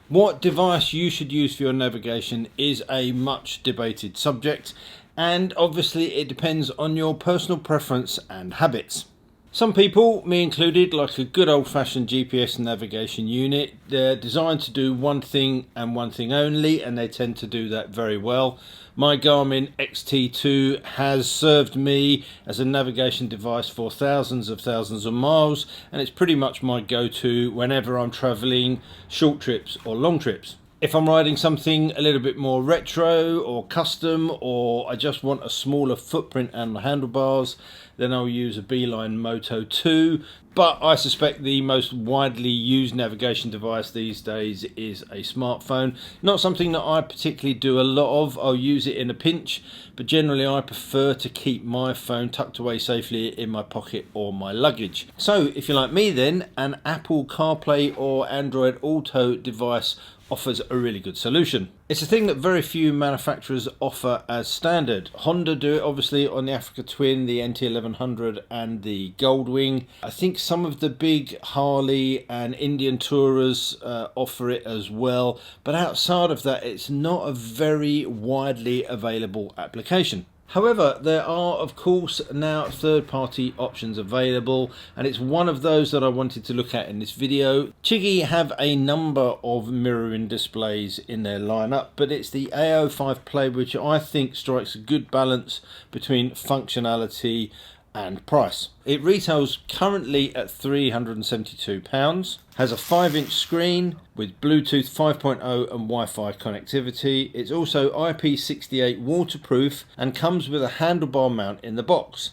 What device you should use for your navigation is a much debated subject, and obviously it depends on your personal preference and habits. Some people, me included, like a good old-fashioned GPS navigation unit. They're designed to do one thing and one thing only, and they tend to do that very well. My Garmin XT2 has served me as a navigation device for thousands of miles, and it's pretty much my go-to whenever I'm traveling short trips or long trips. If I'm riding something a little bit more retro or custom, or I just want a smaller footprint and the handlebars, then I'll use a Beeline Moto 2. But I suspect the most widely used navigation device these days is a smartphone. Not something that I particularly do a lot of. I'll use it in a pinch, but generally I prefer to keep my phone tucked away safely in my pocket or my luggage. So if you're like me then, an Apple CarPlay or Android Auto device offers a really good solution. It's a thing that very few manufacturers offer as standard. Honda do it obviously on the Africa Twin, the NT1100 and the Goldwing. I think some of the big Harley and Indian Tourers offer it as well, but outside of that it's not a very widely available application. However, there are of course now third-party options available, and it's one of those that I wanted to look at in this video. Chigee have a number of mirroring displays in their lineup, but it's the AIO-5 Play which I think strikes a good balance between functionality and price. It retails currently at £372, has a 5-inch screen with Bluetooth 5.0 and Wi-Fi connectivity. It's also IP68 waterproof and comes with a handlebar mount in the box.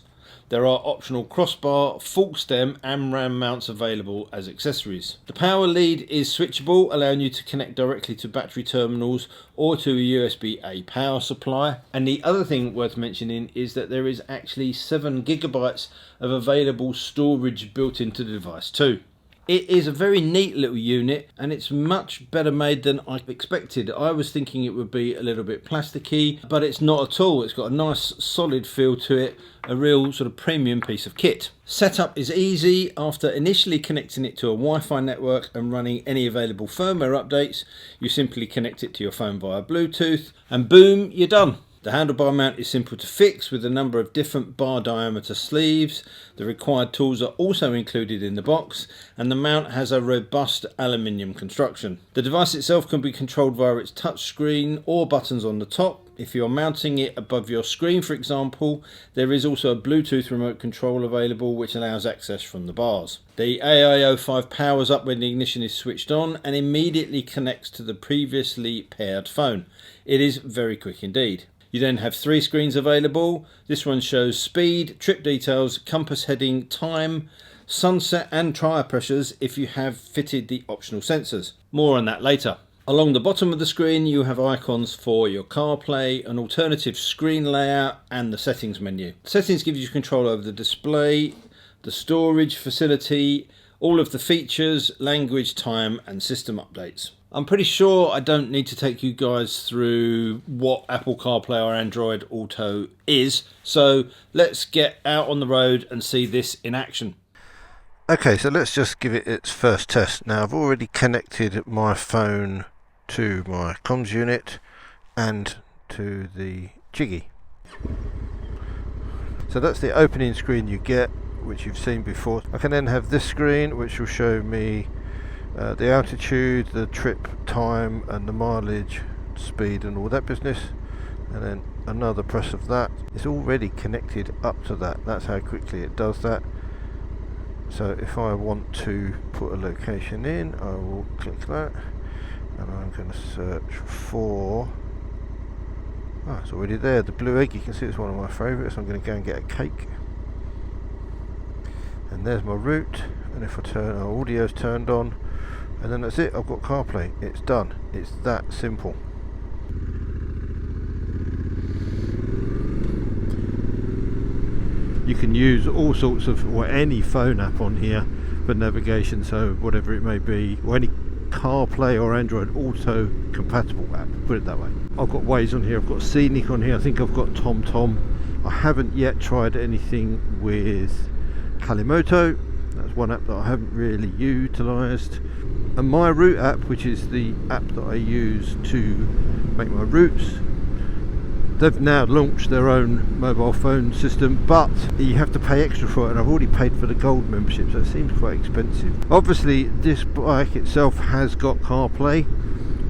There are optional crossbar, full stem and RAM mounts available as accessories. The power lead is switchable, allowing you to connect directly to battery terminals or to a USB-A power supply. And the other thing worth mentioning is that there is actually 7 GB of available storage built into the device too. It is a very neat little unit, and it's much better made than I expected. I was thinking it would be a little bit plasticky, but it's not at all. It's got a nice solid feel to it, a real sort of premium piece of kit. Setup is easy. After initially connecting it to a Wi-Fi network and running any available firmware updates, you simply connect it to your phone via Bluetooth and boom, you're done. The handlebar mount is simple to fix with a number of different bar diameter sleeves. The required tools are also included in the box, and the mount has a robust aluminium construction. The device itself can be controlled via its touch screen or buttons on the top. If you're mounting it above your screen, for example, there is also a Bluetooth remote control available which allows access from the bars. The AIO-5 powers up when the ignition is switched on and immediately connects to the previously paired phone. It is very quick indeed. You then have 3 screens available. This one shows speed, trip details, compass heading, time, sunset and tyre pressures if you have fitted the optional sensors. More on that later. Along the bottom of the screen you have icons for your CarPlay, an alternative screen layout and the settings menu. Settings gives you control over the display, the storage facility, all of the features, language, time and system updates. I'm pretty sure I don't need to take you guys through what Apple CarPlay or Android Auto is, so let's get out on the road and see this in action. Okay, so let's just give it its first test. Now I've already connected my phone to my comms unit and to the Chigee. So that's the opening screen you get, which you've seen before. I can then have this screen which will show me the altitude, the trip time and the mileage, speed and all that business, and then another press of that. It's already connected up to that. That's how quickly it does that. So if I want to put a location in, I will click that and I'm going to search for, it's already there, the blue egg. You can see it's one of my favourites. I'm going to go and get a cake, and there's my route. And if I turn our audio's turned on, and then that's it, I've got CarPlay. It's done. It's that simple. You can use all sorts of, or any phone app on here for navigation, so whatever it may be, or any CarPlay or Android Auto compatible app, put it that way. I've got Waze on here, I've got Scenic on here, I think I've got TomTom. I haven't yet tried anything with Kalimoto. That's one app that I haven't really utilised. And my route app, which is the app that I use to make my routes, they've now launched their own mobile phone system, but you have to pay extra for it, and I've already paid for the gold membership, so it seems quite expensive. Obviously this bike itself has got CarPlay,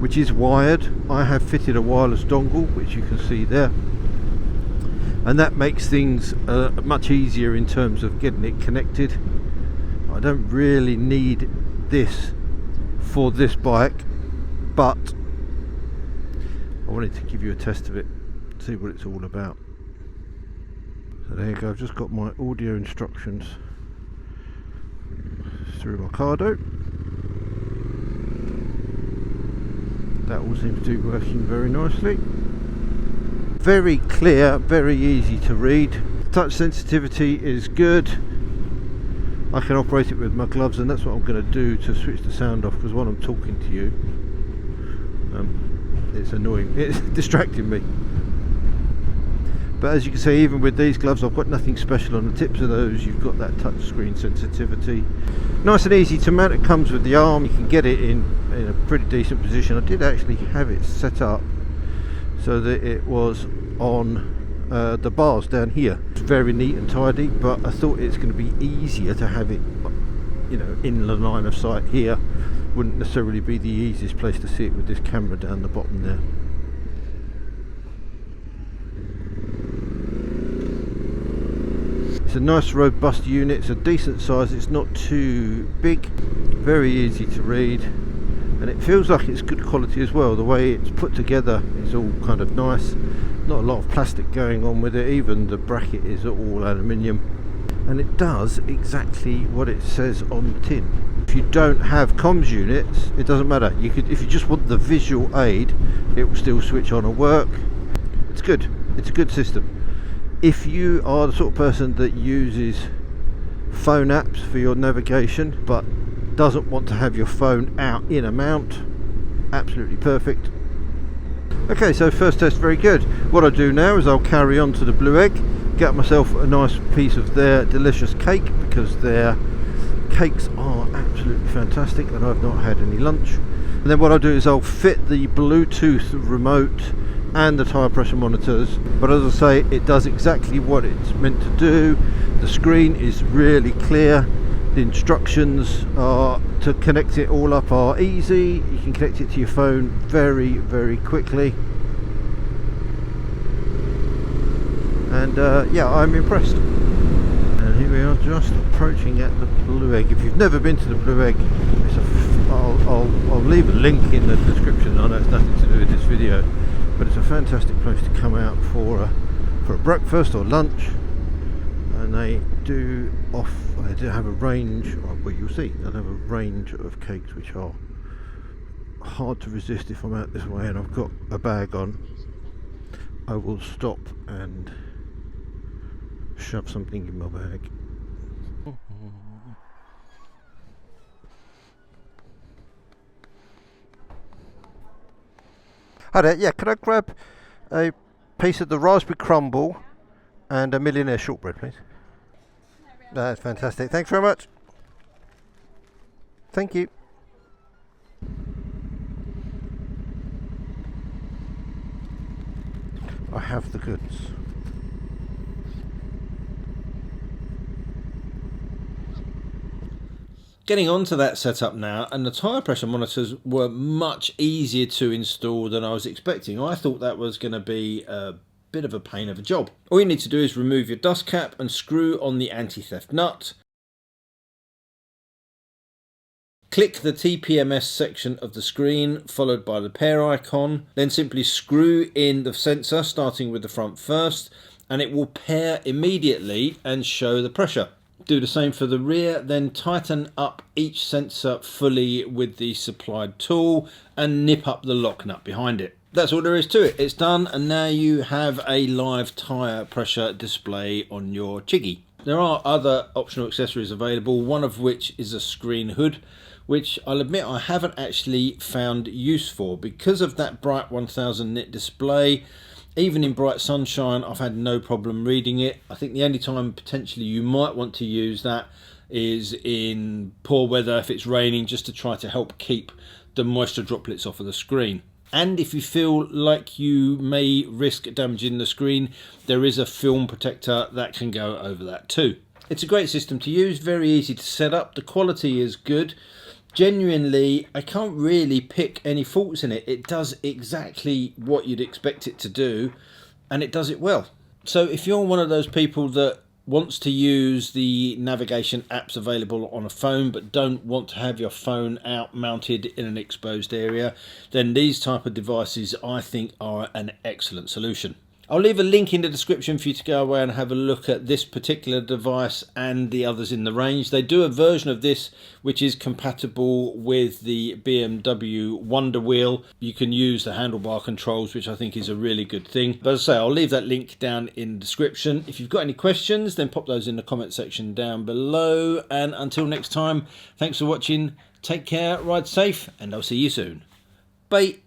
which is wired. I have fitted a wireless dongle, which you can see there, and that makes things much easier in terms of getting it connected. I don't really need this for this bike, but I wanted to give you a test of it, see what it's all about. So there you go, I've just got my audio instructions through my Cardo. That all seems to be working very nicely. Very clear, very easy to read. Touch sensitivity is good. I can operate it with my gloves, and that's what I'm going to do to switch the sound off, because when I'm talking to you, it's annoying, it's distracting me. But as you can see, even with these gloves, I've got nothing special on the tips of those. You've got that touch screen sensitivity. Nice and easy to mount. It comes with the arm. You can get it in a pretty decent position. I did actually have it set up so that it was on the bars down here. It's very neat and tidy, but I thought it's going to be easier to have it, you know, in the line of sight here. Wouldn't necessarily be the easiest place to see it with this camera down the bottom there. It's a nice robust unit. It's a decent size. It's not too big, very easy to read, and it feels like it's good quality as well. The way it's put together is all kind of nice. Not a lot of plastic going on with it. Even the bracket is all aluminium, and it does exactly what it says on the tin. If you don't have comms units, it doesn't matter. You could, if you just want the visual aid, it will still switch on and work. It's good. It's a good system. If you are the sort of person that uses phone apps for your navigation but doesn't want to have your phone out in a mount, absolutely perfect. Okay, so first test very good. What I'll do now is I'll carry on to the Blue Egg, get myself a nice piece of their delicious cake, because their cakes are absolutely fantastic and I've not had any lunch. And then what I'll do is I'll fit the Bluetooth remote and the tyre pressure monitors, but as I say, it does exactly what it's meant to do. The screen is really clear. The instructions are to connect it all up are easy. You can connect it to your phone very, very quickly. And yeah, I'm impressed. And here we are, just approaching at the Blue Egg. If you've never been to the Blue Egg, I'll leave a link in the description. I know it's nothing to do with this video, but it's a fantastic place to come out for a breakfast or lunch. And they do have a range, well, you'll see, they'll have a range of cakes which are hard to resist. If I'm out this way and I've got a bag on, I will stop and shove something in my bag. Hi there, yeah, could I grab a piece of the raspberry crumble and a millionaire shortbread, please? That's fantastic, thanks very much. Thank you. I have the goods. Getting onto that setup now, and the tyre pressure monitors were much easier to install than I was expecting. I thought that was going to be a bit of a pain of a job. All you need to do is remove your dust cap and screw on the anti-theft nut. Click the TPMS section of the screen, followed by the pair icon. Then simply screw in the sensor, starting with the front first, and it will pair immediately and show the pressure. Do the same for the rear, then tighten up each sensor fully with the supplied tool and nip up the lock nut behind it. That's all there is to it. It's done, and now you have a live tyre pressure display on your Chigee. There are other optional accessories available, one of which is a screen hood, which I'll admit I haven't actually found use for. Because of that bright 1000 nit display, even in bright sunshine, I've had no problem reading it. I think the only time potentially you might want to use that is in poor weather, if it's raining, just to try to help keep the moisture droplets off of the screen. And if you feel like you may risk damaging the screen, there is a film protector that can go over that too. It's a great system to use, very easy to set up, the quality is good. Genuinely, I can't really pick any faults in it. It does exactly what you'd expect it to do, and it does it well. So if you're one of those people that wants to use the navigation apps available on a phone but don't want to have your phone out mounted in an exposed area, then these type of devices I think are an excellent solution. I'll leave a link in the description for you to go away and have a look at this particular device and the others in the range. They do a version of this which is compatible with the BMW Wonder Wheel. You can use the handlebar controls, which I think is a really good thing. But as I say, I'll leave that link down in the description. If you've got any questions, then pop those in the comment section down below. And until next time, thanks for watching. Take care, ride safe, and I'll see you soon. Bye.